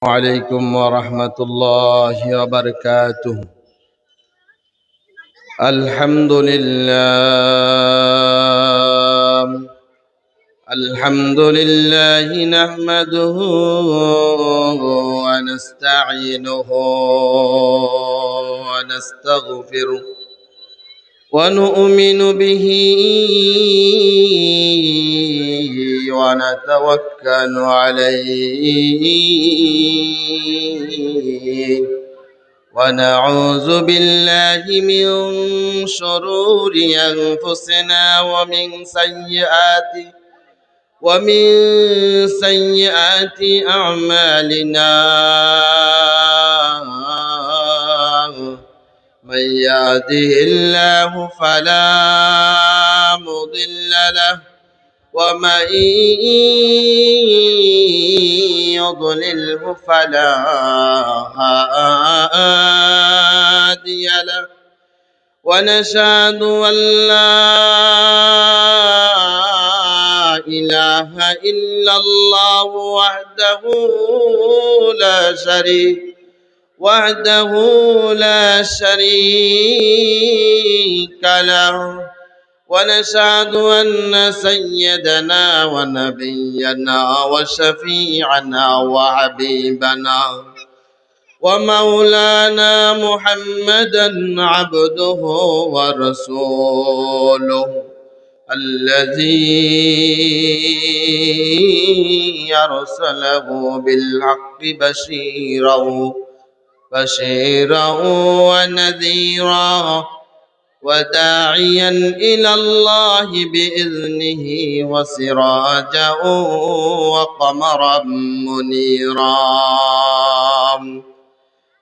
عليكم ورحمة الله وبركاته. الحمد لله الحمد لله نحمده ونستعينه ونستغفره ونؤمن به ونتوكل عليه ونعوذ بالله من شرور أنفسنا ومن سيئات أعمالنا. من يهده الله فلا مضل له ومن يضلله فلا هادي له ونشهد أن لا إله إلا الله وحده لا شريك له ونشهد أن سيدنا ونبينا وشفيعنا وحبيبنا ومولانا محمدا عبده ورسوله الذي أرسله بالحق بشيرا ونذيرا وداعيا إلى الله بإذنه وسراجا وقمرا منيرا.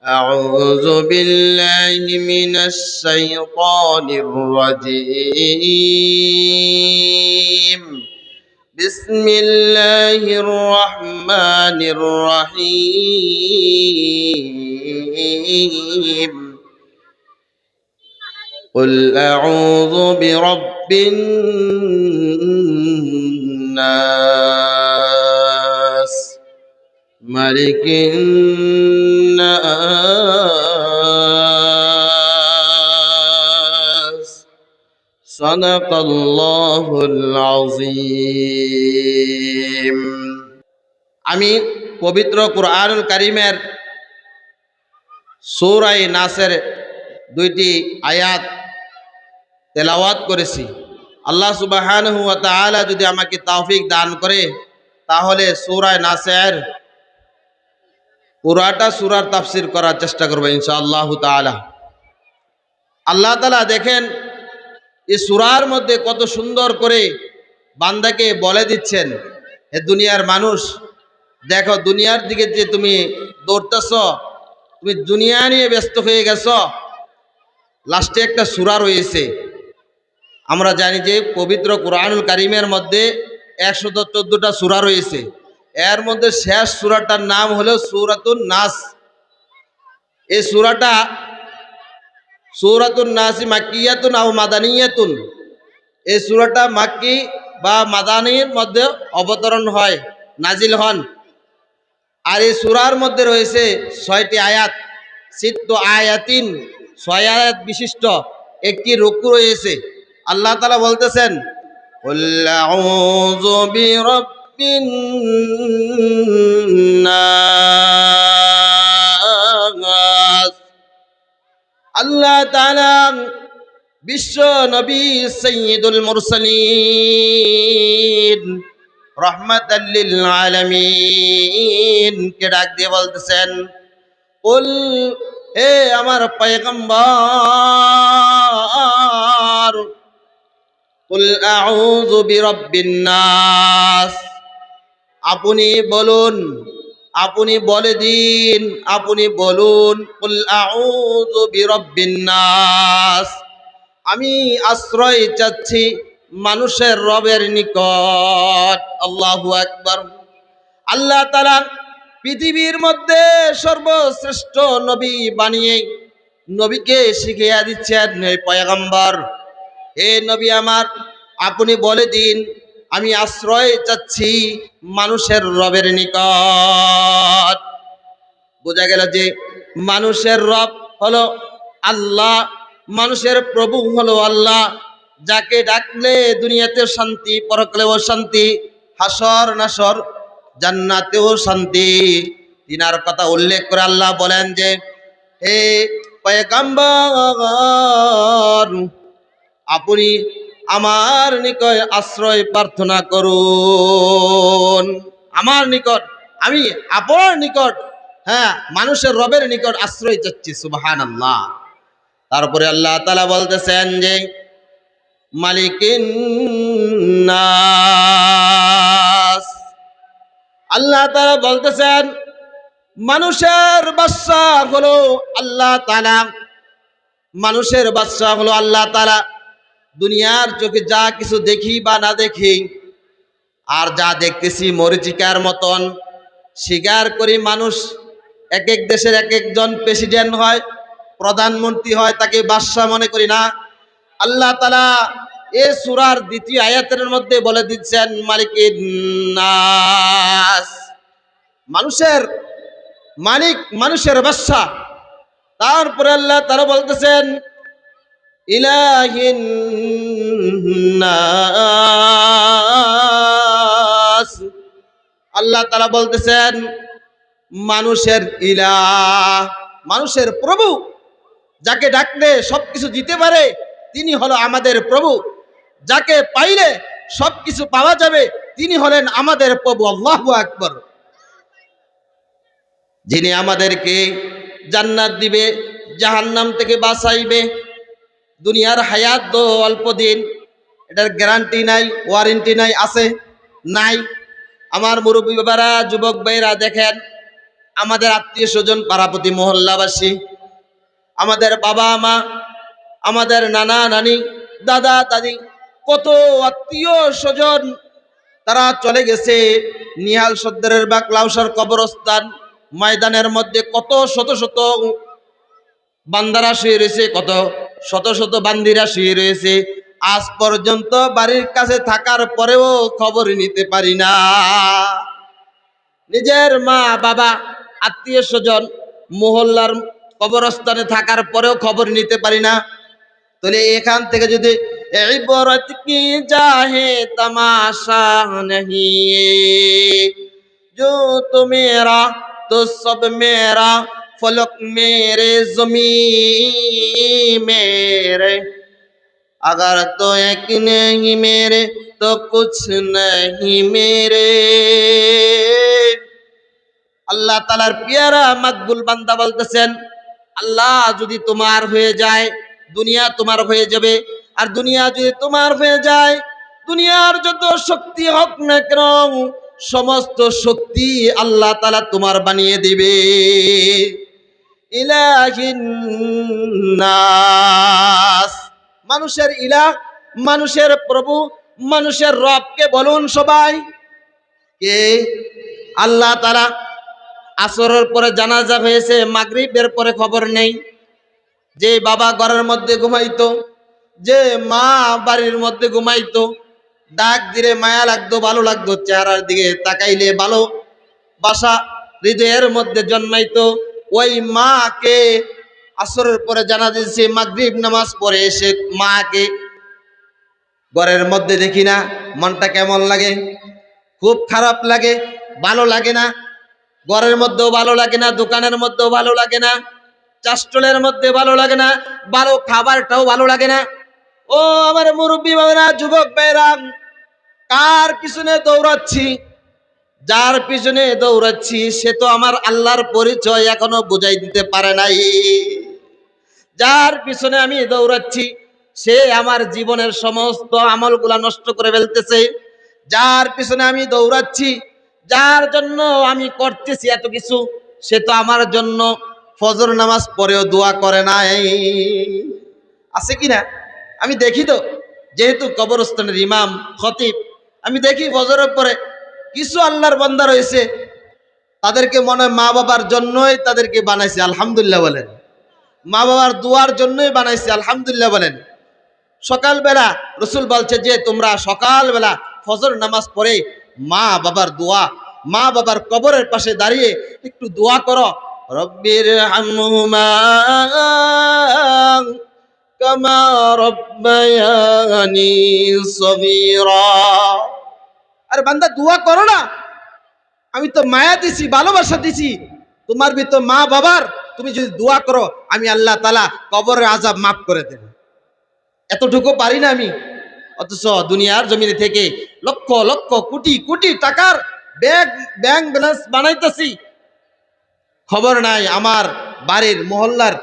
أعوذ بالله من الشيطان الرجيم. بسم الله الرحمن الرحيم. قل أعوذ برب الناس ملك الناس صدق الله العظيم. আমি পবিত্র কুরআনুল কারীমের সূরা নাসের দুইটি আয়াত তেলাওয়াত করেছি। আল্লাহ সুবহানাহু ওয়া তাআলা যদি আমাকে তৌফিক দান করে তাহলে সূরা নাসের পুরাটা সূরার তাফসীর করার চেষ্টা করব ইনশাআল্লাহ তাআলা। আল্লাহ তাআলা দেখেন এই সূরার মধ্যে কত সুন্দর করে বান্দাকে বলে দিচ্ছেন, হে দুনিয়ার মানুষ, দেখো দুনিয়ার দিকে যে তুমি দৌড়তেছ, তুমি দুনিয়া নিয়ে ব্যস্ত হয়ে গেছো, লাস্টে একটা সূরা রয়েছে। আমরা জানি যে পবিত্র কুরআনুল কারীমের মধ্যে 114টা সূরা রয়েছে। এর মধ্যে শেষ সূরাটার নাম হলো সূরাতুন নাস। এই সূরাটা সূরাতুন নাস মাক্কিয়াতুন আও মাদানিয়াতুন। এই সূরাটা মাক্কি বা মাদানির মধ্যে অবতরণ হয়, নাজিল হন। আর এই সূরার মধ্যে রয়েছে 6টি আয়াত, সিত্তু আয়াতিন, 6 আয়াত বিশিষ্ট একটি রুকু রয়েছে। আল্লাহ তাআলা বলতেছেন, কুল আউযু বিরাব্বিন নাস। আল্লাহ তাআলা বিশ্ব নবী সাইয়্যিদুল মুরসালিন রাহমাতাল লিল আলামিন কে ডাক দিয়ে বলতেছেন, কুল, হে আমার পয়গম্বর, কুল আউযু বিরাব্বিন নাস, আপনি বলুন, আপনি বলে দিন, আপনি বলুন, কুল আউযু বিরাব্বিন নাস, আমি আশ্রয় চাচ্ছি মানুষের রবের নিকট। আল্লাহু আকবার। আল্লাহ তাআলা পৃথিবীর মধ্যে সর্বশ্রেষ্ঠ নবী বানিয়ে নবীকে শিখিয়ে দিচ্ছেন, হে পয়গম্বর, হে নবী আমার, আপনি বলে দিন আমি আশ্রয় চাচ্ছি মানুষের রবের নিকট। বোঝা গেল যে মানুষের রব হলো আল্লাহ, মানুষের প্রভু হলো আল্লাহ, যাকে ডাকলে দুনিয়াতেও শান্তি, পরকালেও শান্তি, হাসর নাসর জান্নাতেও শান্তি। তিনার কথা উল্লেখ করে আল্লাহ বলেন যে, হে পয়গম্বর, আপনি আমার নিকট আশ্রয় প্রার্থনা করুন। আমার নিকট, আমি আপনার নিকট, হ্যাঁ, মানুষের রবের নিকট আশ্রয় চাচ্ছি। সুবহানাল্লাহ। তারপরে আল্লাহ তাআলা বলতেছেন যে, মালিকিন নাস, আল্লাহ তাআলা বলতেছেন মানুষের বাদশা হলো আল্লাহ তাআলা, মানুষের বাদশা হলো আল্লাহ তাআলা। দুনিয়ার চোখে যা কিছু দেখি বা না দেখি, আর যা দেখতেছি মরিচিকার মতন, স্বীকার করি মানুষ এক এক দেশের এক একজন প্রেসিডেন্ট হয়, প্রধানমন্ত্রী হয়, তাকে বাদশা মনে করি না। আল্লাহ তাআলা এই সূরার দ্বিতীয় আয়াতের মধ্যে বলে দিচ্ছেন মালিকিন নাস, মানুষের মালিক, মানুষের বাদশা। তারপরে আল্লাহ তাআলা বলতেছেন ইলাহিন নাস, আল্লাহ তাআলা বলতেছেন মানুষের ইলাহ, মানুষের প্রভু, যাকে ডাকলে সবকিছু দিতে পারে তিনি হলো আমাদের প্রভু, যাকে পাইলে সবকিছু পাওয়া যাবে তিনি হলেন আমাদের প্রভু। আল্লাহু আকবার। যিনি আমাদেরকে জান্নাত দিবে, জাহান্নাম থেকে বাঁচাইবে। দুনিয়ার হায়াত তো অল্প দিন, এটার গ্যারান্টি নাই, ওয়ারেন্টি নাই, আছে নাই? আমার মুরব্বী বাবারা, যুবক ভাইরা, দেখেন আমাদের আত্মীয় স্বজন, পাড়াপতি, মহল্লাবাসী, আমাদের বাবা মা, আমাদের নানা নানি, দাদা দাদি, কত আত্মীয় স্বজন তারা চলে গেছে নিহাল সর্দারের বা ক্লাউসার কবরস্থান ময়দানের মধ্যে। কত শত শত বান্দারা শুয়ে রয়েছে, কত শত শত বান্দিরা শুয়ে রয়েছে। আজ পর্যন্ত বাড়ির কাছে থাকার পরেও খবর নিতে পারি না। নিজের মা বাবা, আত্মীয় স্বজন মহল্লার কবরস্থানে থাকার পরেও খবর নিতে পারি না। তাহলে এখান থেকে যদি ইবরত কি চাহে তামাশা नहीं, जो तो मेरा तो सब मेरा, फलक मेरे ज़मीन मेरे, अगर तो एक नहीं मेरे तो कुछ नहीं मेरे। আল্লাহ তাআলার পিয়ারা মাকবুল বান্দা বলতেছেন, আল্লাহ যদি তোমার হয়ে যায় দুনিয়া তোমার হয়ে যাবে, আর দুনিয়া যদি তোমার হয়ে যায়, দুনিয়ার যত শক্তি হোক না কেন সমস্ত শক্তি আল্লাহ তাআলা তোমার বানিয়ে দিবে। ইলাহিন নাস, মানুষের ইলাহ, মানুষের প্রভু, মানুষের রবকে বলুন সবাই কে? আল্লাহ তাআলা। আসরের পরে জানাজা হয়েছে, মাগরিবের পরে খবর নেই। যে বাবা ঘরের মধ্যে ঘুমাইতো, যে মা বাড়ির মধ্যে ঘুমাইতো, ডাক দিলে মায়া লাগতো, ভালো লাগতো, চেহারার দিকে তাকাইলে ভালো বাসা হৃদয়ের মধ্যে জন্মাইতো। ওই মাকে আসরের পরে জানাজা দিয়েছে, মাগরিব নামাজ পড়ে এসে মাকে ঘরের মধ্যে দেখি না, মনটা কেমন লাগে? খুব খারাপ লাগে, ভালো লাগে না। ঘরের মধ্যেও ভালো লাগে না, দোকানের মধ্যেও ভালো লাগে না, চাষটলের মধ্যে ভালো লাগে না, ভালো খাবারটাও ভালো লাগে না। ও আমার মুরব্বী বাবারা, যুবক ভাইরা, কার পিছনে দৌড়াচ্ছি? যার পিছনে দৌড়াচ্ছি সে তো আমার আল্লাহর পরিচয় এখনো বুঝাই দিতে পারে নাই। যার পিছনে আমি দৌড়াচ্ছি সে আমার জীবনের সমস্ত আমলগুলা নষ্ট করে ফেলতেছে। যার পিছনে আমি দৌড়াচ্ছি, যার জন্য আমি করতেছি এত কিছু, সে তো আমার জন্য ফজর নামাজ পড়েও দোয়া করে নাই। আছে কি না? আমি দেখি তো, যেহেতু কবরস্থানের ইমাম খতিব, আমি দেখি ফজরের পরে কিছু আল্লাহর বান্দা রয়েছে, তাদেরকে মনে হয় মা বাবার জন্যই তাদেরকে বানাইছে, আলহামদুলিল্লাহ বলেন। মা বাবার দোয়ার জন্যই বানাইছে, আলহামদুলিল্লাহ বলেন। সকালবেলা রসুল বলছে যে তোমরা সকালবেলা ফজর নামাজ পড়ে মা বাবার দোয়া, মা বাবার কবরের পাশে দাঁড়িয়ে একটু দোয়া করো, রব্বির হামহুমা কামা রব্বায়ানি সগীরা। আরে বান্দা দোয়া করো না, আমি তো মায়া দিছি, ভালোবাসা দিছি তোমার ভিতর মা বাবার, তুমি যদি দোয়া করো আমি আল্লাহ তাআলা কবরের আযাব মাফ করে দেব। এতটুকু পারি না আমি? অথচ দুনিয়ার জমিনে থেকে লক্ষ লক্ষ কোটি কোটি টাকার ব্যাংক ব্যালেন্স বানাইতেছি, খবর নাই আমার বাড়ির মহল্লার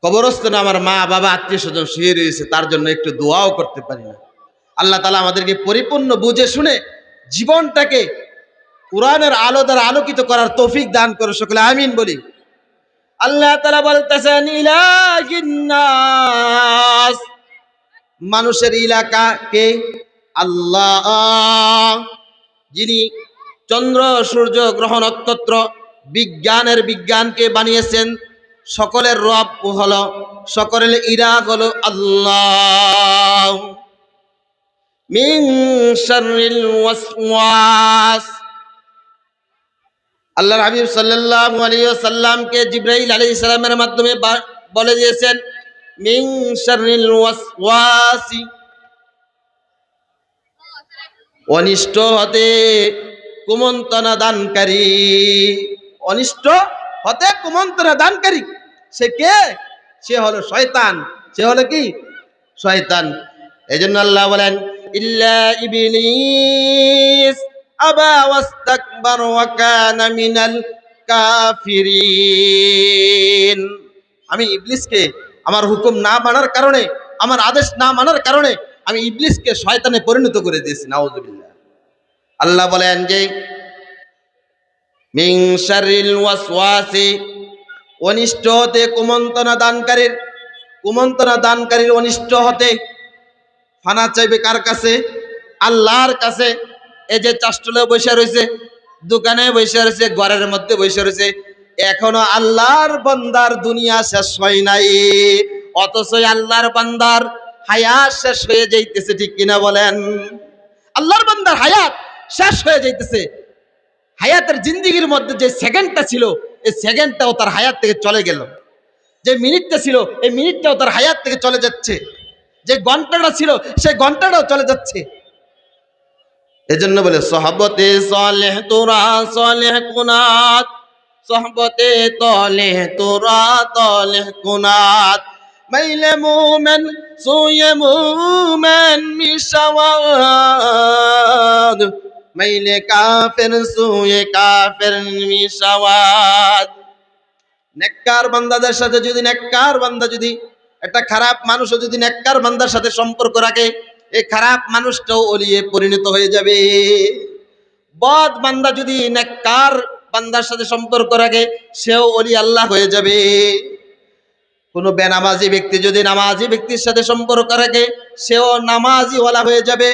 কবরস্থানে আমার মা বাবা আত্মীয় স্বজন শুয়ে রয়েছে, তার জন্য একটু দোয়াও করতে পারি না। আল্লাহ তাআলা আমাদেরকে পরিপূর্ণ বুঝে শুনে জীবনটাকে কোরআনের আলো দ্বারা আলোকিত করার তৌফিক দান করে, সকলে আমিন বলি। আল্লাহ তাআলা বলতেছেন ইলাহিন নাস, মানুষের ইলাকা কে? আল্লাহ, যিনি চন্দ্র সূর্য গ্রহ নক্ষত্র বিজ্ঞানের বিজ্ঞানকে বানিয়েছেন, সকলের রব হলো, সকলের ইলাহ হলো আল্লাহ। মিন শাররিল ওয়াসওয়াস, আল্লাহর হাবিব সাল্লাল্লাহু আলাইহি ওয়াসাল্লামকে জিবরাইল আলাইহিস সালামের মাধ্যমে বলে দিয়েছেন মিন শাররিল ওয়াসওয়াসি, অনিষ্ট হতে কুমন্ত্রণা দানকারী, অনিষ্ট হতে কুমন্ত্রণা দানকারী সে কে? সে হলো শয়তান। সে হলো কি? শয়তান। এজন্য আল্লাহ বলেন ইল্লা ইবলিস আবা ওয়াস্তাকবার ওয়া কানা মিনাল কাফিরিন। আমি ইবলিসকে আমার হুকুম না মানার কারণে, আমার আদেশ না মানার কারণে আমি ইবলিসকে শয়তানে পরিণত করে দিয়েছি, নাউযুবিল্লাহ। আল্লাহ বলেন যে মিন শাররিল ওয়াসওয়াসি, অনিষ্ট হতে কুমন্ত্রণা দানকারীর, কুমন্ত্রণা দানকারীর অনিষ্ট হতে ফানা চাইবে কার কাছে? আল্লাহর কাছে। এই যে চাষটলে বসে রয়েছে, দোকানে বসে রয়েছে, ঘরের মধ্যে বসে রয়েছে, এখনো আল্লাহর বান্দার দুনিয়া শেষ হয় নাই, অথচ আল্লাহর বান্দার হায়াত শেষ হয়ে যাইতেছে, ঠিক কিনা বলেন? আল্লাহর বান্দার হায়াত শেষ হয়ে যাইতেছে। হায়াতের জিন্দিগির মধ্যে যে সেকেন্ডটা ছিল, এই সেকেন্ডটাও তার হায়াত থেকে চলে গেল। যে মিনিটটা ছিল, এই মিনিটটাও তার হায়াত থেকে চলে যাচ্ছে। যে ঘন্টাটা ছিল, সেই ঘন্টাটাও চলে যাচ্ছে। এজন্য বলে সহবতে সালেহ তোরা সালেহ কুনাত, সহবতে তলেহ তোরা তলেহ কুনাত, মাইলে মুমেন সুয়ে মুমেন মিশাওয়াদ, মাইলে কাফের সুয়ে কাফের মিশাওয়াদ। নেককার বান্দাদের সাথে যদি নেককার বান্দা, যদি একটা খারাপ মানুষও যদি নেককার বান্দার সাথে সম্পর্ক রাখে, এই খারাপ মানুষটাও ওলিয়ে পরিণত হয়ে যাবে। বদ বান্দা যদি নেককার বান্দার সাথে সম্পর্ক রাখে, সেও ওলি আল্লাহ হয়ে যাবে। কোনো বেনামাজি ব্যক্তি যদি নামাজি ব্যক্তির সাথে সম্পর্ক রাখে, সেও নামাজি ওয়ালা হয়ে যাবে।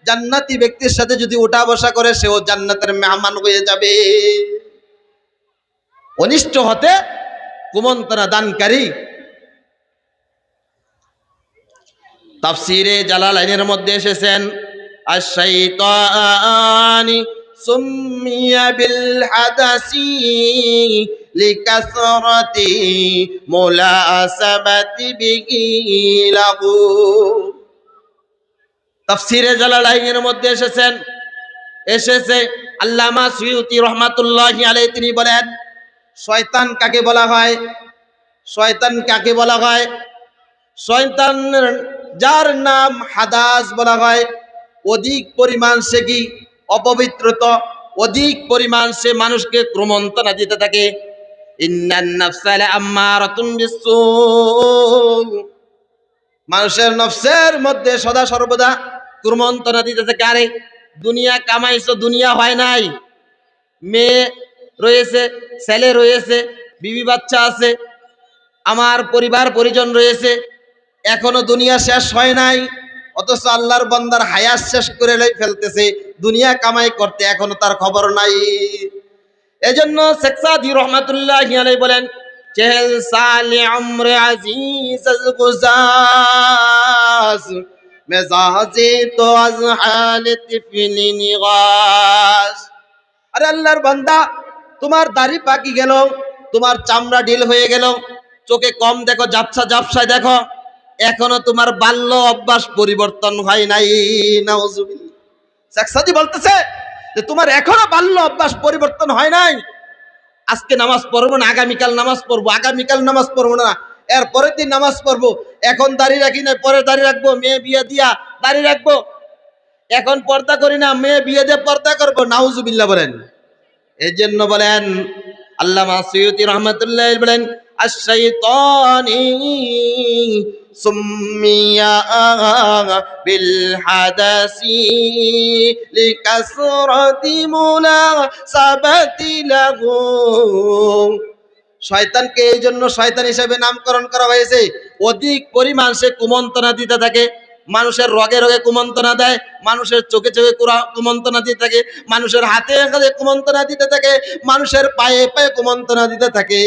জান্নাতি ব্যক্তির সাথে যদি উঠা বসা করে, সেও জান্নাতের মেহমান হয়ে যাবে। অনিষ্ট হতে কুমন্ত্রণা দানকারী। তাফসীরে জালালাইনের মধ্যে এসেছেন আশ-শাইতানি সুম্মিয়া বিল হাদাসি লিকাসরাতি মুলাসাবাতি বিহি লাহু। তাফসীরে জালালাইনের মধ্যে এসেছে আল্লামা সুয়ুতি রহমাতুল্লাহি আলাইহি তিনি বলেন, শয়তান কাকে বলা হয়? শয়তান কাকে বলা হয়? শয়তান যার নাম হাদাস বলা হয়, অধিক পরিমাণ সে কি? অপবিত্রতা, অধিক পরিমাণ সে মানুষকে ক্রমন্তনা দিতে থাকে। ইন্নান নাফসা লাআম্মারাতুন বিসসু, মানুষের নফসের মধ্যে সদা সর্বদা ক্রমন্তনা দিতে থাকে। আরে দুনিয়া কামাইছো, দুনিয়া হয় নাই, মেয়ে রয়েছে, ছেলে রয়েছে, বিবি বাচ্চা আছে, আমার পরিবার পরিজন রয়েছে, এখনো দুনিয়া শেষ হয় নাই, অথচ আল্লাহর বান্দার হায়াত শেষ করে ফেলতেছে, দুনিয়া কামাই করতে এখনো তার খবর নাই। এজন্য শেখ সাদী রহমাতুল্লাহি আলাইহি বলেন, চেহেল সালে উমরে আজিজ আজ গুজাস মেজাজে তো আজ হালে তিফলি নিগাস। আরে আল্লাহর বান্দা তোমার দাড়ি পাকি গেল, তোমার চামড়া ঢিল হয়ে গেল, চোখে কম দেখো, ঝাপসা ঝাপসায় দেখো, এখনো তোমার বাল্য অভ্যাস পরিবর্তন হয় নাই। নাউজুবিল্লাহ। শেখ সাদি বলতেছে যে তোমার এখনো বাল্য অভ্যাস পরিবর্তন হয় নাই। আজকে নামাজ পড়বো না, আগামীকাল নামাজ পড়বো, আগামীকাল নামাজ পড়বো না, এর পরের দিন নামাজ পড়বো, এখন দাঁড়িয়ে রাখি না, পরে দাঁড়িয়ে রাখবো, মেয়ে বিয়ে দিয়া দাঁড়িয়ে রাখবো, এখন পর্দা করি না, মেয়ে বিয়ে দিয়ে পর্দা করবো। নাউজুবিল্লাহ বলেন। এই জন্য বলেন আল্লামা সুয়ুতি রহমাতুল্লাহ বলেন, আশ-শাইতানি সুম্মিয়া বিল হাদাসি লিকাসরাতি মুনাসাবাতি লাহু। শয়তানকে এই জন্য শয়তান হিসেবে নামকরণ করা হয়েছে, অধিক পরিমাণ সে কুমন্ত্রণা দিতে থাকে, মানুষের রগে রগে কুমন্ত্রণা দেয়, মানুষের চোখে চোখে কুমন্ত্রণা দিতে থাকে, মানুষের হাতে হাতে কুমন্ত্রণা দিতে থাকে, মানুষের পায়ে পায়ে কুমন্ত্রণা দিতে থাকে,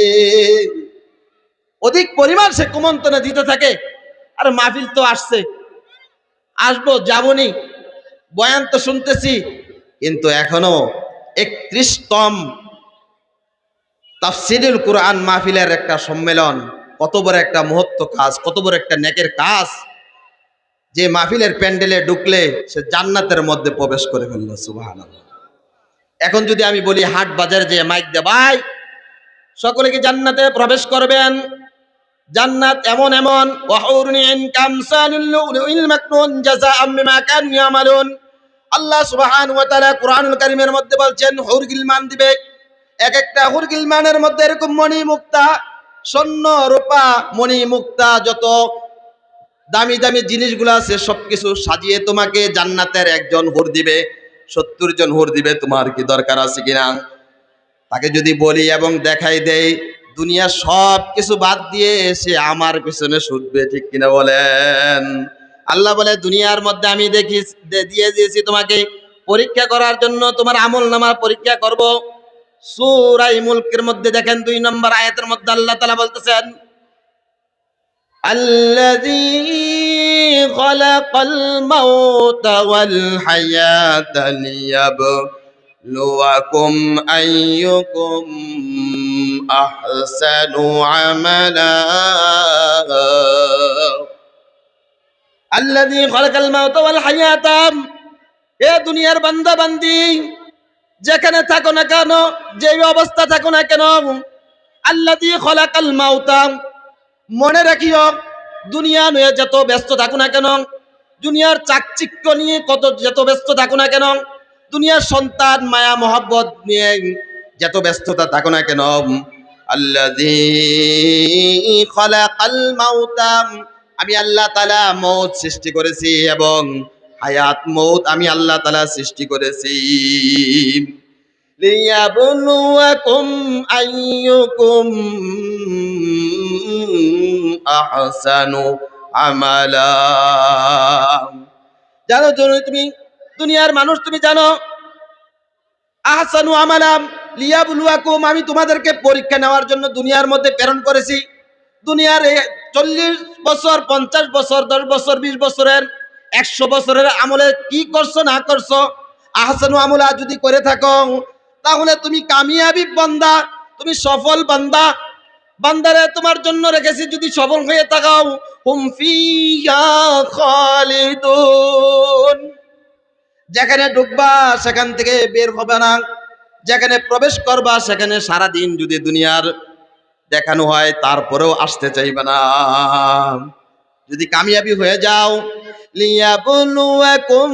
অধিক পরিমাণ সে কুমন্ত্রণা দিতে থাকে। আর মাহফিল তো আসছে, আসবো, যাবনি, বয়ান তো শুনতেছি, কিন্তু এখনো 31তম তাফসীরুল কুরআন মাহফিলের একটা সম্মেলন, কত বড় একটা মহত্ব কাজ, কত বড় একটা নেকের কাজ, যে মাহফিলের প্যান্ডেলে ঢুকলে সে জান্নাতের মধ্যে প্রবেশ করে ফেলল। সুবহানাল্লাহ। এখন যদি আমি বলি হাট বাজারে যে মাইক দে ভাই, সকলে কি জান্নাতে প্রবেশ করবেন? জান্নাত এমন এমন, ওয়াহুরুন ইন কামসালুল লুলুল মাকনুন জাযাআম বিমা কানু ইয়ামালুন। আল্লাহ সুবহানাহু ওয়া তাআলা কুরআনুল কারীমের মধ্যে বলছেন হুর গিলমান দিবে, এক একটা হুর গিলমানের মধ্যে এরকম মণি মুক্তা, স্বর্ণ রূপা মণি মুক্তা, যত দামি দামি জিনিসগুলো আছে সবকিছু সাজিয়ে তোমাকে জান্নাতের একজন হুর দিবে, 70 জন হুর দিবে। তোমার কি দরকার আছে কিনা? তাকে যদি বলি এবং দেখাই দেই, দুনিয়া সব কিছু বাদ দিয়ে সে আমার পিছনে ছুটবে, ঠিক কিনা বলেন? আল্লাহ বলে দুনিয়ার মধ্যে আমি দিয়ে দিয়েছি তোমাকে পরীক্ষা করার জন্য, তোমার আমল নামার পরীক্ষা করব। সূরা মুলকের মধ্যে দেখেন 2 নম্বর আয়াতের মধ্যে আল্লাহ তাআলা বলতেছেন, الذي خلق الموت والحياة ليبلوكم أيكم أحسن عملا الذي خلق الموت والحياة। এ দুনিয়ার বান্দা বান্দি, যেখানে থাকো না কেন, যে অবস্থা থাকো না কেন, আল্লাযী খলাকাল মাউতা, মনে রাখিও দুনিয়া নিয়ে যত ব্যস্ত থাকো না কেন, দুনিয়ার চাকচিক্য নিয়ে যত ব্যস্ত থাকো না কেন, দুনিয়ার সন্তান মায়া মহব্বত নিয়ে যত ব্যস্ততা থাকো না কেন, আল্লাযী খলাকাল মাউতা, আমি আল্লাহ তাআলা মউত সৃষ্টি করেছি এবং হায়াত মউত আমি আল্লাহ তাআলা সৃষ্টি করেছি। লিয়াবলুয়াকুম আইয়ুকুম আহসানু আমালা। জানো তুমি, দুনিয়ার মানুষ তুমি জানো, আহসানু আমালাম লিয়াবলুয়াকুম, আমি তোমাদেরকে পরীক্ষা নেওয়ার জন্য দুনিয়ার মধ্যে প্রেরণ করেছি। দুনিয়ার 40 বছর, 50 বছর, 10 বছর, 20 বছরের, 100 বছরের আমলে কি করছো না করছো, আহসানু আমলা যদি করে থাকো, তাহলে তুমি কামিয়াবি বান্দা, তুমি সফল বান্দা। বান্দারে তোমার জন্য রেখেছি, যদি সফল হয়ে থাকাও, হুম ফিহা খালিদুন, যেখানে ঢুকবা সেখান থেকে বের হবে না, যেখানে প্রবেশ করবা সেখানে সারা দিন যদি দুনিয়ার দেখানো হয় তারপরেও আসতে চাইবে না। যদি কামিয়াবি হয়ে যাও, লিয়াবলুয়াকুম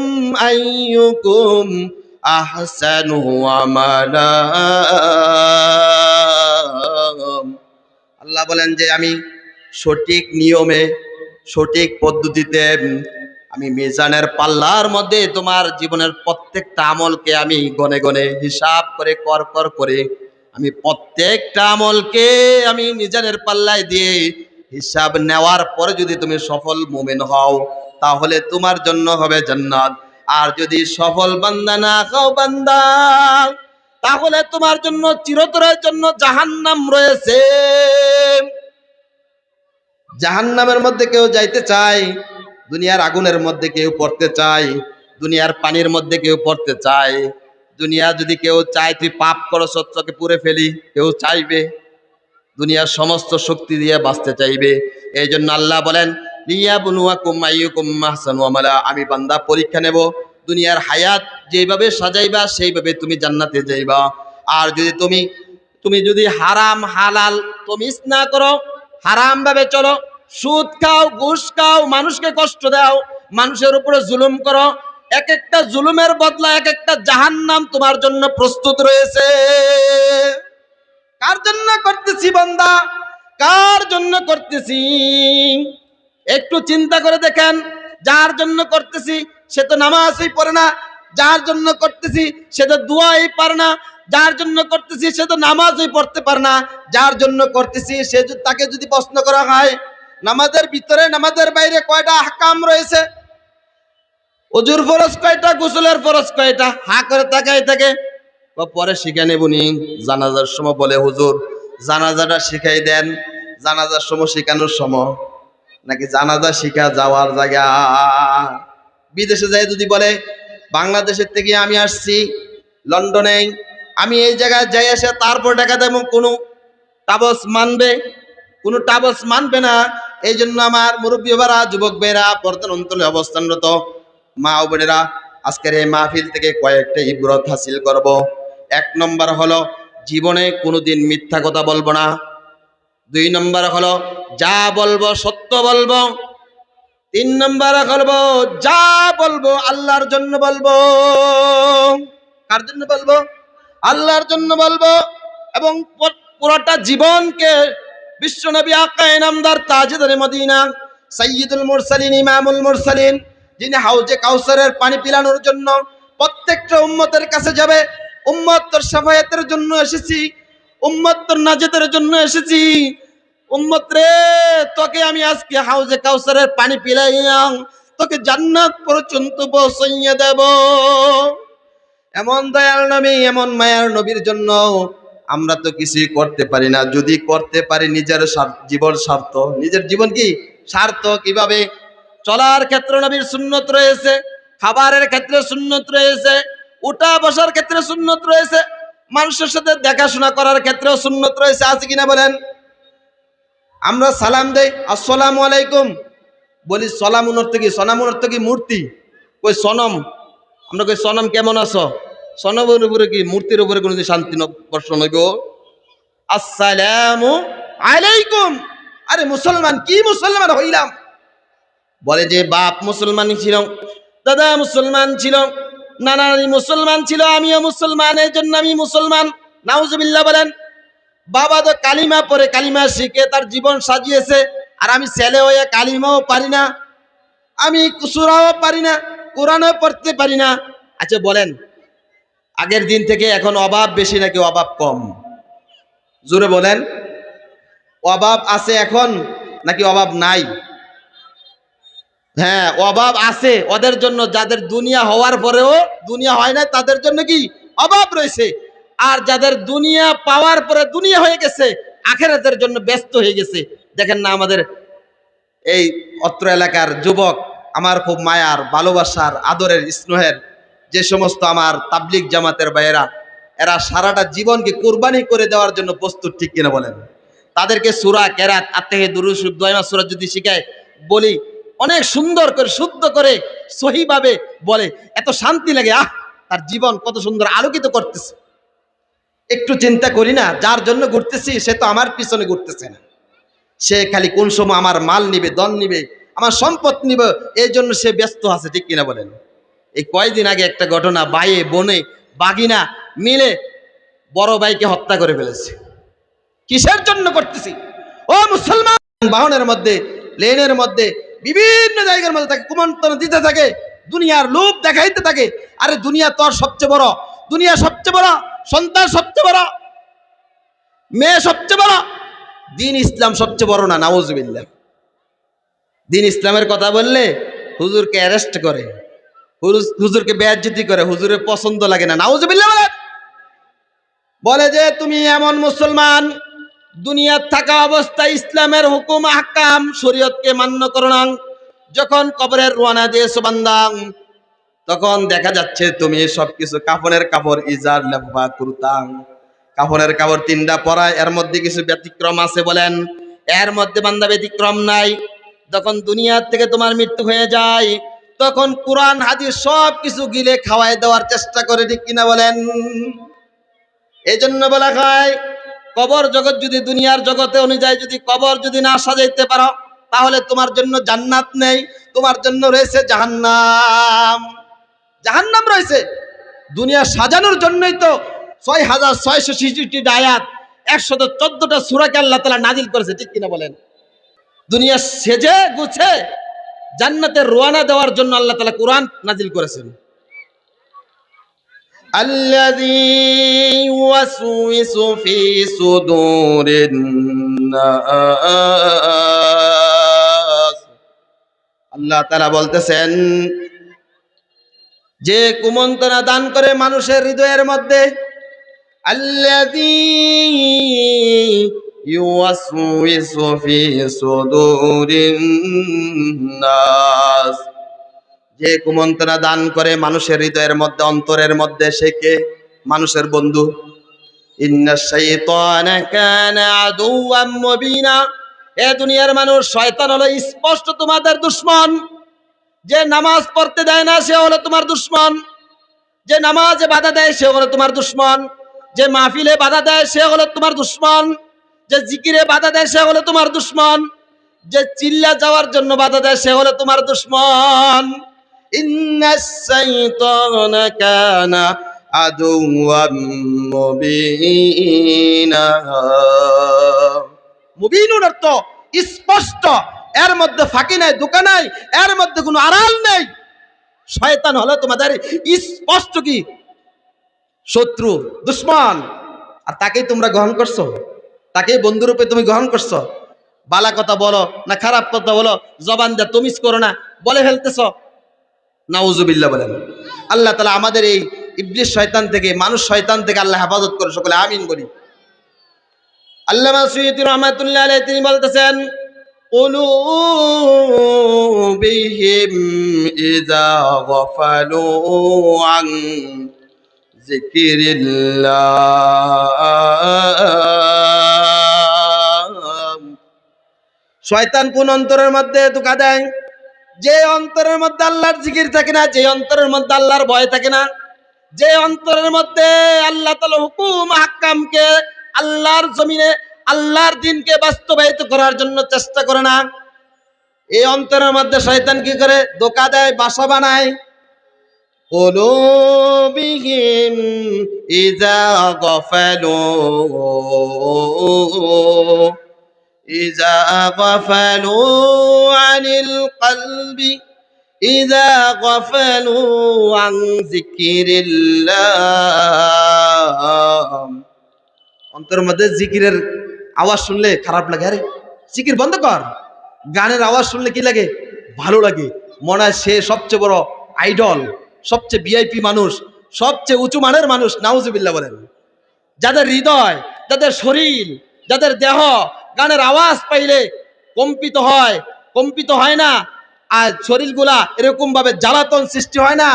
আইয়ুকুম আহসানু আমালা। আল্লাহ বলেন যে আমি সঠিক নিয়মে, সঠিক পদ্ধতিতে, আমি মিজানের পাল্লার মধ্যে তোমার জীবনের প্রত্যেকটা আমলকে আমি গনে গনে হিসাব করে কর কর করে, আমি প্রত্যেকটা আমলকে আমি মিজানের পাল্লায় দিয়ে হিসাব নেওয়ার পরে যদি তুমি সফল মুমিন হও, তাহলে তোমার জন্য হবে জান্নাত। আর যদি সফল বান্দা না হও বান্দা, তাহলে তোমার জন্য চিরতরের জন্য জাহান্নাম রয়েছে। জাহান্নামের মধ্যে কেউ যাইতে চায়, দুনিয়ার আগুনের মধ্যে কেউ পড়তে চায়, দুনিয়ার পানির মধ্যে কেউ পড়তে চায়, দুনিয়া যদি কেউ চায় তুই পাপ করো সত্যকে পুরে ফেলি, কেউ চাইবে? দুনিয়ার সমস্ত শক্তি দিয়ে বাঁচতে চাইবে। এই জন্য আল্লাহ বলেন লিয়াবলুয়াকুম আইয়ুকুম আহসানু আমালা, আমি বান্দা পরীক্ষা নেব। দুনিয়ার হায়াত যেভাবে সাজাইবা সেইভাবে তুমি জান্নাতে যাইবা। আর যদি তুমি যদি হারাম হালাল তমিজ না করো, হারাম ভাবে চলো, সুদ খাও, ঘুষ খাও, মানুষকে কষ্ট দাও, মানুষের উপরে জুলুম করো, এক একটা জুলুমের বদলা এক একটা জাহান্নাম তোমার জন্য প্রস্তুত রয়েছে। কার জন্য করতেছি বান্দা, কার জন্য করতেছি? একটু চিন্তা করে দেখেন। যার জন্য করতেছি সে তো নামাজই পড়ে না, যার জন্য করতেছি সে তো দোয়াই পারে না, যার জন্য করতেছি সে তো নামাজই পড়তে পারে না, যার জন্য করতেছি সে তাকে যদি প্রশ্ন করা হয় নামাজের ভিতরে নামাজের বাইরে কয়টা আহকাম রয়েছে, ওযুর ফরজ কয়টা, গোসলের ফরজ কয়টা, হা করে তাকাই থাকে। পরে শিখে নেবনি। জানাজার সময় বলে হুজুর জানাজাটা শিখাই দেন। জানাজার সময় শিখানোর সময় নাকি জানাজা শিখা যাওয়ার জায়গা? বিদেশে যাই যদি বলে বাংলাদেশের থেকে আমি আসছি লন্ডনে, আমি এই জায়গায় যাই আসে তারপর টাকা দেব, কোনো তাবস মানবে? কোনো তাবস মানবে না। এই জন্য আমার মুরব্বী ভাইরা, যুবক ভাইরা, পর্দার অন্তরে অবস্থানরত মা ও বোনেরা, আজকের এই মাহফিল থেকে কয়েকটা ইবরত হাসিল করব। এক নম্বর হলো জীবনে কোনোদিন মিথ্যা কথা বলবো না। দুই নম্বর হলো যা বলবো সত্য বলবো। তিন নম্বর বলবো যা বলবো আল্লাহর জন্য বলবো। কার জন্য বলবো? আল্লাহর জন্য বলবো। এবং পুরোটা জীবনকে বিশ্বনবী আকা ইনামদার তাজদারে মদিনা সাইয়্যিদুল মুরসালিন ইমামুল মুরসালিন, যিনি হাউজে কাউসারের পানি পিলানোর জন্য প্রত্যেকটা উম্মতের কাছে যাবে, উম্মত তোর শাফায়াতের জন্য এসেছি, উম্মত তোর নাজাতের জন্য এসেছি, উম্মত রে তোকে আমি আজকে হাউজে কাউসারের পানি পিলাইয়াম, তোকে জান্নাত পর্যন্ত পৌঁছাইয়া দেব। এমন দয়াল নবী, এমন মায়ার নবীর জন্য আমরা তো কিছুই করতে পারি না। যদি করতে পারি নিজের জীবন স্বার্থ, নিজের জীবন কি স্বার্থ? কিভাবে? চলার ক্ষেত্রে নবীর সুন্নত রয়েছে, খাবারের ক্ষেত্রে সুন্নত রয়েছে, উঠা বসার ক্ষেত্রে সুন্নত রয়েছে, মানুষের সাথে দেখাশোনা করার ক্ষেত্রেও সুন্নত রয়েছে। আছে কিনা বলেন? আমরা সালাম দেই আসসালামু আলাইকুম, বলি সালামুন অর্থ কি? সনামুন অর্থ কি? মূর্তি। কই সনম, আমরা কই সনম কেমন আছো? সনমের উপরে কি মূর্তির উপরে কোনোদিন শান্তি বর্ষণ হইব? আসসালামু আলাইকুম। আরে মুসলমান, কি মুসলমান হইলাম? বলে যে বাপ মুসলমান ছিল, দাদা মুসলমান ছিল, নানানি মুসলমান ছিল, আমিও মুসলমান, এই জন্য আমি মুসলমান। নাউজুবিল্লাহ বলেন। বাবা তো কালিমা পড়ে, কালিমা শিখে তার জীবন সাজিয়েছে, আর আমি ছেলে হয়ে কালিমাও পারি না, আমি সূরাও পারি না, কোরআনও পড়তে পারি না। আচ্ছা বলেন, আগের দিন থেকে এখন অভাব বেশি নাকি অভাব কম? জোরে বলেন। অভাব আছে এখন নাকি অভাব নাই? হ্যাঁ, অভাব আছে ওদের জন্য যাদের দুনিয়া হওয়ার পরেও দুনিয়া হয় না, তাদের জন্য কি অভাব রয়েছে। আর যাদের দুনিয়া পাওয়ার পরে দুনিয়া হয়ে গেছে, আখিরাতের জন্য ব্যস্ত হয়ে গেছে। দেখেন না আমাদের এই অত্র এলাকার যুবক, আমার খুব মায়ার, ভালোবাসার, আদরের, স্নেহের যে সমস্ত আমার তাবলিগ জামাতের ভাইয়েরা, এরা সারাটা জীবনকে কোরবানি করে দেওয়ার জন্য প্রস্তুত, ঠিক কিনা বলেন? তাদেরকে সূরা কেরাত, আত্তাহিয়াত, দুরূদ শরীফ, দোয়া সূরা যদি শিখায়, বলি অনেক সুন্দর করে শুদ্ধ করে সহিভাবে বলে, এত শান্তি লাগে। তার জীবন কত সুন্দর আলোকিত করতেছে। একটু চিন্তা করি না, যার জন্য ঘুরতেছি সে তো আমার পিছনে ঘুরতেছে না, সে খালি কোন সময় আমার মাল নিবে, দন নিবে, আমার সম্পদ নিবে, এই জন্য সে ব্যস্ত আছে, ঠিক কিনা বলেন? এই কয়দিন আগে একটা ঘটনা, ভাইয়ে বোনে বাগিনা মিলে বড় ভাইকে হত্যা করে ফেলেছে। কিসের জন্য করতেছি? ও মুসলমান, বাহনের মধ্যে, লেনের মধ্যে, বিভিন্ন জায়গার মধ্যে তাকে কুমন্ত্রণ দিতে থাকে, দুনিয়ার লোভ দেখাইতে থাকে। আরে দুনিয়া তোর সবচেয়ে বড়, দুনিয়া সবচেয়ে বড়, সন্তান সবচেয়ে বড়, মেয়ে সবচেয়ে বড়, দিন ইসলাম সবচেয়ে বড় না? নাউজুবিল্লাহ। দিন ইসলামের কথা বললে হুজুরকে অ্যারেস্ট করে, হুজুরকে বেয়াজ্জতি করে, হুজুরের পছন্দ লাগে না। নাউজুবিল্লাহ বলে যে তুমি এমন মুসলমান দুনিয়ার থাকা অবস্থায় ইসলামের হুকুম আহকাম শরীয়তকে মান্য করো না, যখন কবরের রওনা দিয়েছো বান্দা, তখন দেখা যাচ্ছে তুমি সবকিছু কাফনের কাপড় ইজার লেব্বা কুরতাং, কাফনের কাপড় তিনটা পরায়, এর মধ্যে কিছু ব্যতিক্রম আছে বলেন? এর মধ্যে বান্দা ব্যতিক্রম নাই। যখন দুনিয়ার থেকে তোমার মৃত্যু হয়ে যায়, তখন কোরআন হাদিস সব কিছু গিলে খাওয়াই দেওয়ার চেষ্টা করে, ঠিক কিনা বলেন? এই জন্য বলা হয়, কবর জগৎ যদি দুনিয়ার জগতে অনুযায়ী যদি কবর যদি না সাজাইতে পারো, তাহলে তোমার জন্য জান্নাত নেই, তোমার জন্য রয়েছে জাহান্নাম। জাহান্নাম রয়েছে। দুনিয়া সাজানোর জন্যই তো 6666টি আয়াত, 114টা সূরাকে আল্লাহ তাআলা নাজিল করেছে, ঠিক কিনা বলেন? দুনিয়া সেজে গুছে জান্নাতের রওনা দেওয়ার জন্য আল্লাহ তাআলা কোরআন নাজিল করেছেন। الذي يوسوس في صدور الناس, আল্লাহ তাআলা বলতেছেন যে কুমন্ত্রণা দান করে মানুষের হৃদয়ের মধ্যে, الذي يوسوس في صدور الناس, যে কুমন্ত্রণা দান করে মানুষের হৃদয়ের মধ্যে, অন্তরের মধ্যে, সে কে? মানুষের বন্ধু। ইন্নাশ শাইতানা কানা আদুওয়াম মুবিনা, এ দুনিয়ার মানুষ, শয়তান হলো স্পষ্ট তোমাদের দুশমন। যে নামাজ পড়তে দেয় না সে হলো তোমার দুশমন, যে নামাজে বাধা দেয় সে হলো তোমার দুশমন, যে মাহফিলে বাধা দেয় সে হলো তোমার দুশমন, যে জিকিরে বাধা দেয় সে হলো তোমার দুশমন, যে চিল্লা যাওয়ার জন্য বাধা দেয় সে হলো তোমার দুশমন। ইন্নাশ শাইতানা কানা আদুওয়াম মুবিনা, মুবিনুর অর্থ স্পষ্ট, এর মধ্যে ফাঁকি নাই, দোকা নাই, এর মধ্যে কোনো আড়াল নেই। শয়তান হলো তোমাদের স্পষ্ট কি শত্রু, দুশমন। আর তাকেই তোমরা গ্রহণ করছো, তাকেই বন্ধুরূপে তুমি গ্রহণ করছো। বালা কথা বলো না খারাপ কথা বলো, জবান দা তমিজ করো না, বলে ফেলতেছ। নাউজুবিল্লাহ বলেন। আল্লাহ তাআলা আমাদের এই ইবলিস শয়তান থেকে, মানুষ শয়তান থেকে আল্লাহ হেফাজত করে, সকলে আমিন বলি। আল্লামা সুয়ুতী রাহমাতুল্লাহ আলাইহি তিনি বলতেছেন, قلوبهم إذا غفلوا عن ذكر الله, শয়তান কোন অন্তরের মধ্যে ধোঁকা দেয়? যে অন্তরের মধ্যে আল্লাহর জিকির থাকে না, যে অন্তরের মধ্যে আল্লাহর ভয় থাকে না, যে অন্তরের মধ্যে আল্লাহ তাআলার হুকুম আহকামকে, আল্লাহর জমিনে আল্লাহর দ্বীনকে বাস্তবায়িত করার জন্য চেষ্টা করে না, এই অন্তরের মধ্যে শয়তান কি করে? ধোঁকা দেয়, বাসা বানায়। قلوبهم إذا غفلوا عن القلب إذا غفلوا عن ذكر الله, অন্তরের মধ্যে জিকিরের আওয়াজ শুনলে খারাপ লাগে, আরে জিকির বন্ধ কর। গানের আওয়াজ শুনলে কি লাগে? ভালো লাগে, মনে হয় সে সবচেয়ে বড় আইডল, সবচেয়ে ভিআইপি মানুষ, সবচেয়ে উঁচু মানের মানুষ। নাউজুবিল্লাহ বলেন। যাদের হৃদয়, যাদের শরীর, যাদের দেহ গানের আওয়াজ পাইলে কম্পিত হয়, কম্পিত হয় না, আর শরীরগুলা এরকম ভাবে জ্বালাতন সৃষ্টি হয় না,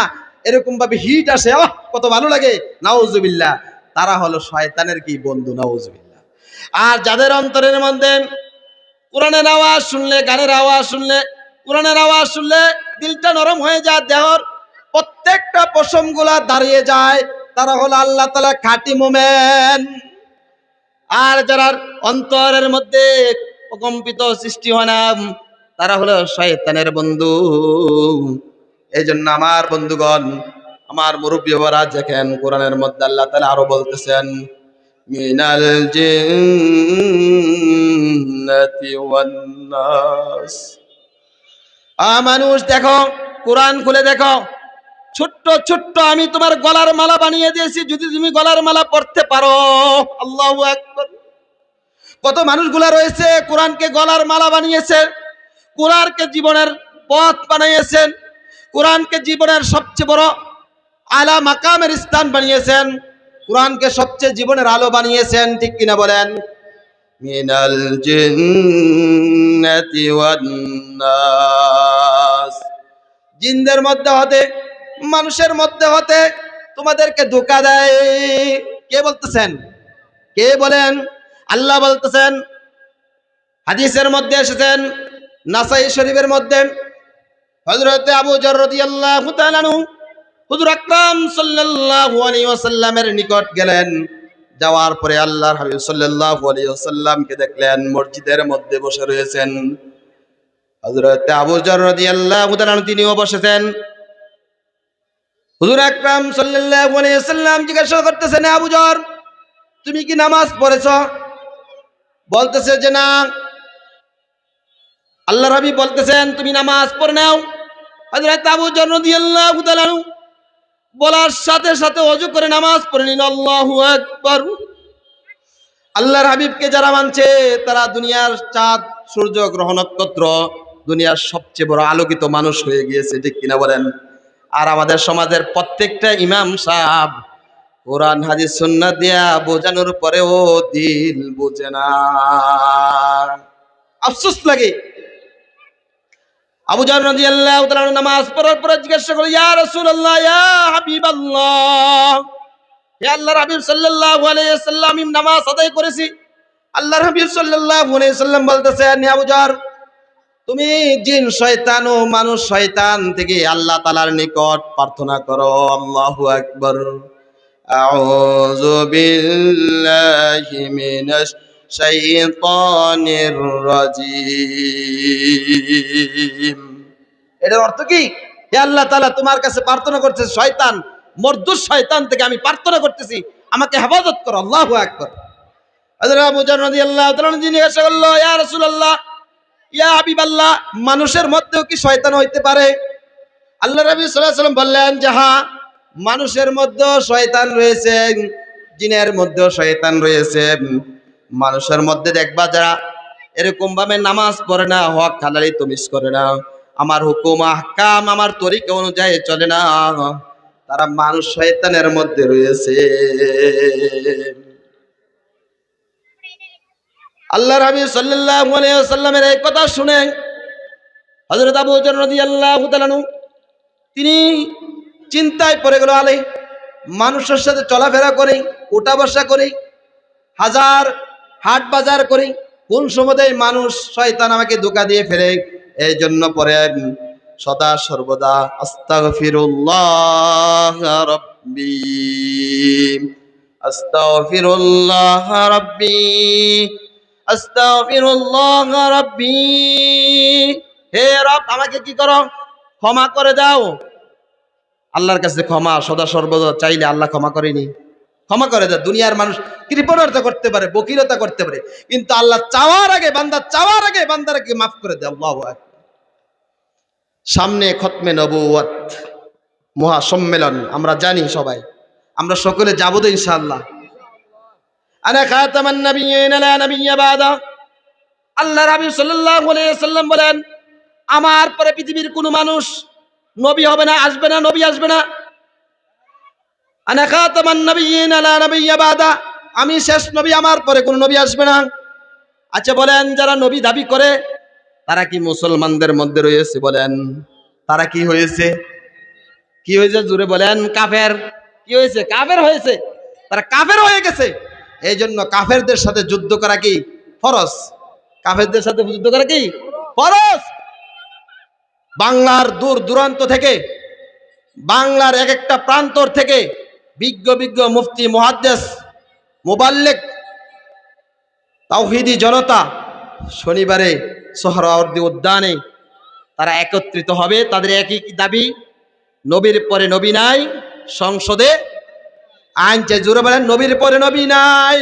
এরকম ভাবে হিট আসে, কত ভালো লাগে। নাউজুবিল্লাহ, তারা হলো শয়তানের কি বন্ধু। নাউজুবিল্লাহ। আর যাদের অন্তরের মধ্যে কোরআনের আওয়াজ শুনলে, গানের আওয়াজ শুনলে, কোরআনের আওয়াজ শুনলে দিলটা নরম হয়ে যায়, দেহর প্রত্যেকটা পশমগুলা দাঁড়িয়ে যায়, তারা হলো আল্লাহ তাআলা খাঁটি মুমিন। আর যারা অন্তরের মধ্যে কম্পিত সৃষ্টি হয় না, তারা হলো শয়তানের বন্ধু। এই জন্য আমার বন্ধুগণ, আমার মুরব্বী বাবারা, দেখেন কোরআনের মধ্যে আল্লাহ তাআলা আরো বলতেছেন, মিনাল জিন্নাতি ওয়ান নাস। মানুষ দেখো, কোরআন খুলে দেখো, ছোট্ট ছোট্ট আমি তোমার গলার মালা বানিয়ে দিয়েছি, যদি তুমি গলার মালা পড়তে পারো। আল্লাহু আকবার। কত মানুষগুলা রয়েছে কোরআনকে গলার মালা বানিয়েছে, কোরআনকে জীবনের পথ বানিয়েছেন, কোরআনকে জীবনের সবচেয়ে বড় আলা মাকামের স্থান বানিয়েছেন, কোরআনকে সবচেয়ে জীবনের আলো বানিয়েছেন, ঠিক কিনা বলেন? মিনাল জিন্নাতি ওয়ান নাস, জিনদের মধ্যে হতে, মানুষের মধ্যে হতে তোমাদেরকে ধোঁকা দেয়। কে বলতেছেন? কে বলেন? আল্লাহ বলতেছেন। হাদিসের মধ্যে এসেছেন, নাসাই শরীফের মধ্যে, হযরত আবু যর রাদিয়াল্লাহু তাআলা আনহু হুজুর আকরাম সাল্লাল্লাহু আলাইহি ওয়াসাল্লামের নিকট গেলেন। যাওয়ার পরে আল্লাহর হাবিব সাল্লাল্লাহু আলাইহি ওয়াসাল্লামকে দেখলেন মসজিদের মধ্যে বসে রয়েছেন। হযরত আবু যর রাদিয়াল্লাহু তাআলা আনহু তিনিও বসেছেন। হুজুর আকরাম সাল্লাল্লাহু আলাইহি ওয়াসাল্লাম জিজ্ঞাসা করতেছেন, আবু যর, তুমি কি নামাজ পড়েছো? বলতেছে যে না। আল্লাহর হাবিব বলতেছেন, তুমি নামাজ পড়ে নাও। হযরত আবু যর রাদিয়াল্লাহু তাআলা আনহু বলার সাথে সাথে ওযু করে নামাজ পড়ে নিল। আল্লাহু আকবার। আল্লাহর হাবিবকে যারা মানছে তারা দুনিয়ার চাঁদ, সূর্য, গ্রহ, নক্ষত্র, দুনিয়ার সবচেয়ে বড় আলোকিত মানুষ হয়ে গিয়েছে, ঠিক কিনা বলেন? আর আমাদের সমাজের প্রত্যেকটা ইমাম সাহেব কোরআন হাদিস সুন্নাহ দিয়া বোঝানোর পরেও দিল বোঝে না। আফসোস লাগে। আবু যর রাদিয়াল্লাহু তাআলা নামাজ পড়ার পরে জিজ্ঞাসা করল, ইয়া রাসূলুল্লাহ, ইয়া হাবিবাল্লাহ, হে আল্লাহর হাবিব সাল্লাল্লাহু আলাইহি ওয়াসাল্লাম, আমি নামাজ আদায় করেছি। আল্লাহর হাবিব সাল্লাল্লাহু আলাইহি ওয়াসাল্লাম বলতেছেন, হে আবু যর, তুমি জিন শয়তান ও মানুষ শয়তান থেকে আল্লাহ তাআলার নিকট প্রার্থনা করো। আল্লাহু আকবার। আউযু বিল্লাহি মিনাশ শাইতানির রাজিম। এটার অর্থ কি? হে আল্লাহ তাআলা, তোমার কাছে প্রার্থনা করছে শয়তান, মরদুস শয়তান থেকে আমি প্রার্থনা করতেছি, আমাকে হেফাজত করো। আল্লাহু আকবার। হযরত আবু যর রাদিয়াল্লাহু তাআলা জিজ্ঞাসা করলো, ইয়া রাসূলুল্লাহ, ইয়া হাবিবাল্লাহ, মানুষের মধ্যেও কি শয়তান হইতে পারে? আল্লাহ নবী সাল্লাল্লাহু আলাইহি ওয়াসাল্লাম বললেন যে হ্যাঁ, মানুষের মধ্যেও শয়তান রয়েছে, জিনের মধ্যেও শয়তান রয়েছে। মানুষের মধ্যে দেখবা যারা এরকম ভাবে নামাজ পড়ে না, হক হালালি তমিজ করে না, আমার হুকুম আহকাম আমার তরিকা অনুযায়ী চলে না, তারা মানুষ শয়তানের মধ্যে রয়েছে। আল্লাহর হাবিব সাল্লাল্লাহু আলাইহি ওয়াসাল্লামের এই কথা শুনে হযরত আবু যর রাদিয়াল্লাহু তাআলা আনহু তিনি চিন্তায় পড়ে গেল। আলে মানুষের সাথে চলাফেরা করি, উঠা বসা করি, হাজার হাট বাজার করি, কোন সময় মানুষ শয়তান আমাকে ধোঁকা দিয়ে ফেলে। এই জন্য পরে সদা সর্বদা আস্তাগফিরুল্লাহ রাব্বি, আস্তাগফিরুল্লাহ রাব্বি, আস্তাগফিরুল্লাহ রাব্বি। হে রব, আমাকে কি করো? ক্ষমা করে দাও। আল্লাহর কাছে ক্ষমা সদা সর্বদা চাইলে আল্লাহ ক্ষমা করেনি? ক্ষমা করে দেয়। দুনিয়ার মানুষ কৃপণতা করতে পারে, বকিলতা করতে পারে, কিন্তু আল্লাহ চাওয়ার আগে, বান্দা চাওয়ার আগে বান্দারকে মাফ করে দেয়। আল্লাহু আকবার। সামনে খতমে নবুয়ত মহা সম্মেলন, আমরা জানি সবাই, আমরা সকলে যাবো তো ইনশাআল্লাহ। আনা খাতামান নাবিয়্যিন লা নাবিয়্যা বাদা। আল্লাহর হাবিব সাল্লাল্লাহু আলাইহি ওয়াসাল্লাম বলেন, আমার পরে পৃথিবীর কোনো মানুষ নবী হবে না, আসবে না, নবী আসবে না। আনা খাতামান নাবিয়্যিন লা নাবিয়্যা বাদা, আমি শেষ নবী, আমার পরে কোনো নবী আসবে না। আচ্ছা বলেন, যারা নবী দাবি করে তারা কি মুসলমানদের মধ্যে রয়েছে? বলেন, তারা কি হয়েছে? কি হয়েছে? জুড়ে বলেন। কাফের। কি হয়েছে? কাফের হয়েছে। তারা কাফের হয়ে গেছে। এই জন্য কাফেরদের সাথে যুদ্ধ করা কি ফরজ? কাফেরদের সাথে যুদ্ধ করা কি ফরজ? বাংলার দূর দূরান্ত থেকে, বাংলার এক একটা প্রান্তর থেকে বিজ্ঞ বিজ্ঞ মুফতি, মুহাদ্দিস, মুবাল্লিগ, তাওহীদি জনতা শনিবারে সোহরাওয়ার্দী উদ্যানে তারা একত্রিত হবে। তাদের একই দাবি, নবীর পরে নবী নাই, সংসদে আইন চাই। জোরে বলেন, নবীর পরে নবী নাই,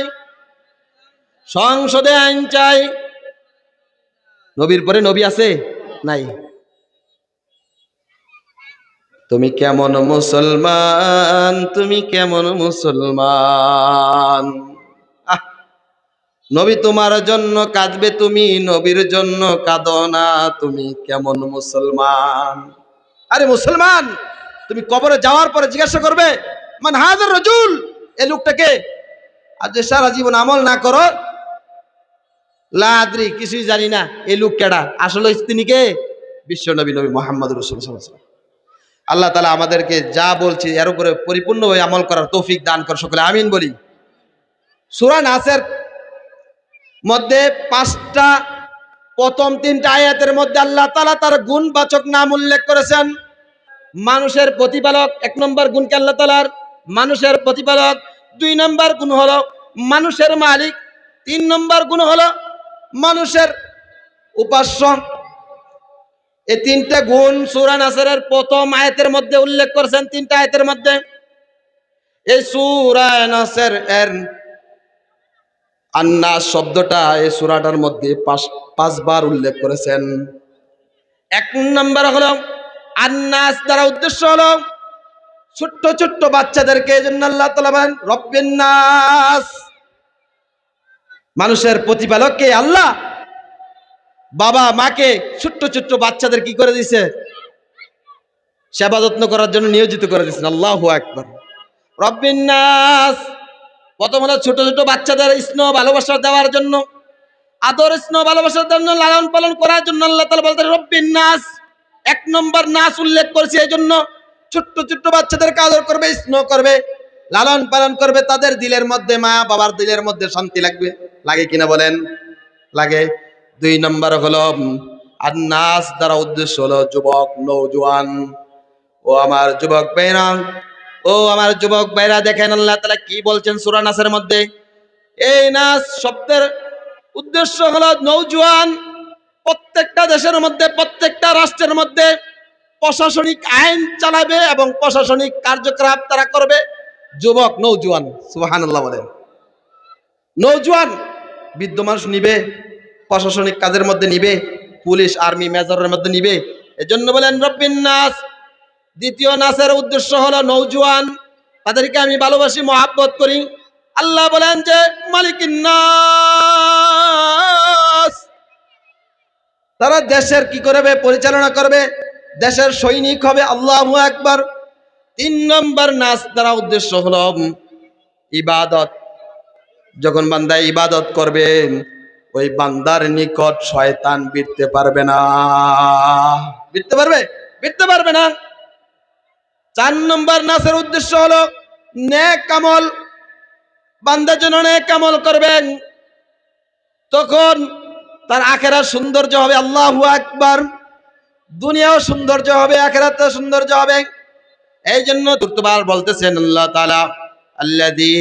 সংসদে আইন চাই। নবীর পরে নবী আছে? নাই। তুমি কেমন মুসলমান, তুমি কেমন মুসলমান? আহ, নবী তোমার জন্য কাঁদবে, তুমি নবীর জন্য কাঁদো না, তুমি কেমন মুসলমান? আরে মুসলমান, তুমি কবরে যাওয়ার পরে জিজ্ঞাসা করবে, মান হাজার রাজুল, এই লোকটাকে? আর যে সারা জীবন আমল না করো, লা আদরি, কিছুই জানি না এই লোক কেডা, আসলে তিনি কে? বিশ্ব নবী, নবী মুহাম্মদ রাসূলুল্লাহ সাল্লাল্লাহু আলাইহি ওয়াসাল্লাম। আল্লাহ তাআলা আমাদেরকে যা বলছি এর উপরে পরিপূর্ণভাবে আমল করার তৌফিক দান করে সকলে আমিন বলি। সূরা নাসের মধ্যে 5টা প্রথম 3টা আয়াতের মধ্যে আল্লাহ তাআলা তার গুণবাচক নাম উল্লেখ করেছেন। মানুষের প্রতিপালক 1 নম্বর গুণ কি আল্লাহ তাআলার মানুষের প্রতিপালক, 2 নম্বর গুণ হলো মানুষের মালিক, 3 নম্বর গুণ হলো মানুষের উপাস্য। এই 3টা গুণ সূরা নাসরের প্রথম আয়াতের মধ্যে উল্লেখ করেছেন। 3টা আয়াতের মধ্যে এই সূরা নাসর এর আন্নাস শব্দটা এই সূরাটার মধ্যে 5 বার উল্লেখ করেছেন। 1 নম্বর হলো আন্নাস দ্বারা উদ্দেশ্য হলো ছোট্ট ছোট্ট বাচ্চাদেরকে। এজন্য আল্লাহ তাআলা বলেন রব্বিন নাস, মানুষের প্রতিপালক কে? আল্লাহ। বাবা মাকে ছোট্ট ছোট্ট বাচ্চাদের কি করে দিয়েছে? সেবা যত্ন করার জন্য নিয়োজিত করে দিয়েছেন। আল্লাহু আকবার। রব্বিন নাস, প্রথম হলো ছোট ছোট বাচ্চাদের স্নেহ ভালোবাসা দেওয়ার জন্য, আদর স্নেহ ভালোবাসার জন্য, লালন পালন করার জন্য আল্লাহ তাআলা বলতেন রব্বিন নাস। 1 নম্বর নাস উল্লেখ করেছে এই জন্য ছোট্ট ছোট্ট বাচ্চাদেরকে আদর করবে, স্নেহ করবে, লালন পালন করবে, তাদের দিলের মধ্যে মা বাবার দিলের মধ্যে শান্তি লাগবে। লাগে কিনা বলেন? লাগে। 2 নম্বর হলো আন্নাস দ্বারা উদ্দেশ্য হলো যুবক নওজোয়ান। ও আমার যুবক ভাইরা, ও আমার যুবক ভাইরা, দেখেন আল্লাহ তাআলা কি বলছেন সূরা নাসের মধ্যে। এই নাস শব্দের উদ্দেশ্য হলো নওজোয়ান। প্রত্যেকটা দেশের মধ্যে, প্রত্যেকটা রাষ্ট্রের মধ্যে প্রশাসনিক আইন চালাবে এবং প্রশাসনিক কার্যকলাপ তারা করবে যুবক নওজোয়ান। সুবহানাল্লাহ বলেন। নওজোয়ান বৃদ্ধ মানুষ নিবে, প্রশাসনিক কাজের মধ্যে নিবে, পুলিশ আর্মি মেজরের মধ্যে নিবে। এজন্য বলেন রব্বিন নাস। দ্বিতীয় নাসের উদ্দেশ্য হলো নওজোয়ান, তাদেরকে আমি ভালোবাসি, মহাব্বত করি। আল্লাহ বলেন যে মালিকিন নাস, তারা দেশের কি করবে? পরিচালনা করবে, দেশের সৈনিক হবে। আল্লাহু আকবার। 3 নম্বর নাস দ্বারা উদ্দেশ্য হলো ইবাদত। যখন বান্দা ইবাদত করবে ওই বান্দার নিকট শয়তান বিরতে পারবে না। বিরতে পারবে? বিরতে পারবে না। 4 নম্বর নাসের উদ্দেশ্য হলো নেক আমল। বান্দা যেন নেক আমল করবেন, তখন তার আখিরাত সৌন্দর্য হবে। আল্লাহু আকবার। দুনিয়াও সৌন্দর্য হবে, আখিরাতেও সৌন্দর্য হবে। এই জন্য চতুর্থবার বলতেছেন আল্লাহ তাআলা আল্লাযী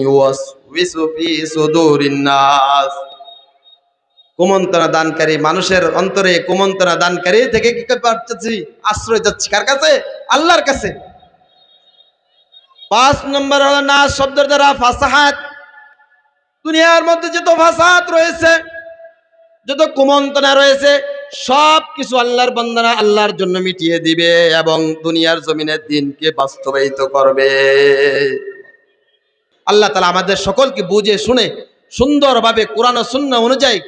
ইউওয়াসওয়িসু ফি সুদুরিন নাস, কুমন্ত্রণা দানকারী, মানুষের অন্তরে কুমন্ত্রণা দানকারী থেকে কি পাচ্ছি? আশ্রয় যাচ্ছি কার কাছে? আল্লাহর কাছে। 5 নম্বর হলো নাস শব্দের দ্বারা ফাসাহাত। দুনিয়ার মধ্যে যত ফাসাদ রয়েছে, যত কুমন্ত্রণা রয়েছে, সব কিছু আল্লাহর বান্দারা আল্লাহর জন্য মিটিয়ে দিবে এবং দুনিয়ার জমিনের দিনকে বাস্তবায়িত করবে। আল্লাহ তাআলা আমাদের সকলকে বুঝে শুনে সুন্দরভাবে কোরআন ও সুন্নাহ অনুযায়ী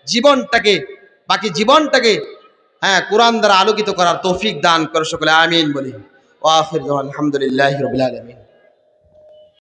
জীবনটাকে, বাকি জীবনটাকে কোরআন দ্বারা আলোকিত করার তৌফিক দান করে সকলে আমিন বলি। ওয়া আখিরু আলহামদুলিল্লাহি রাব্বিল আলামিন।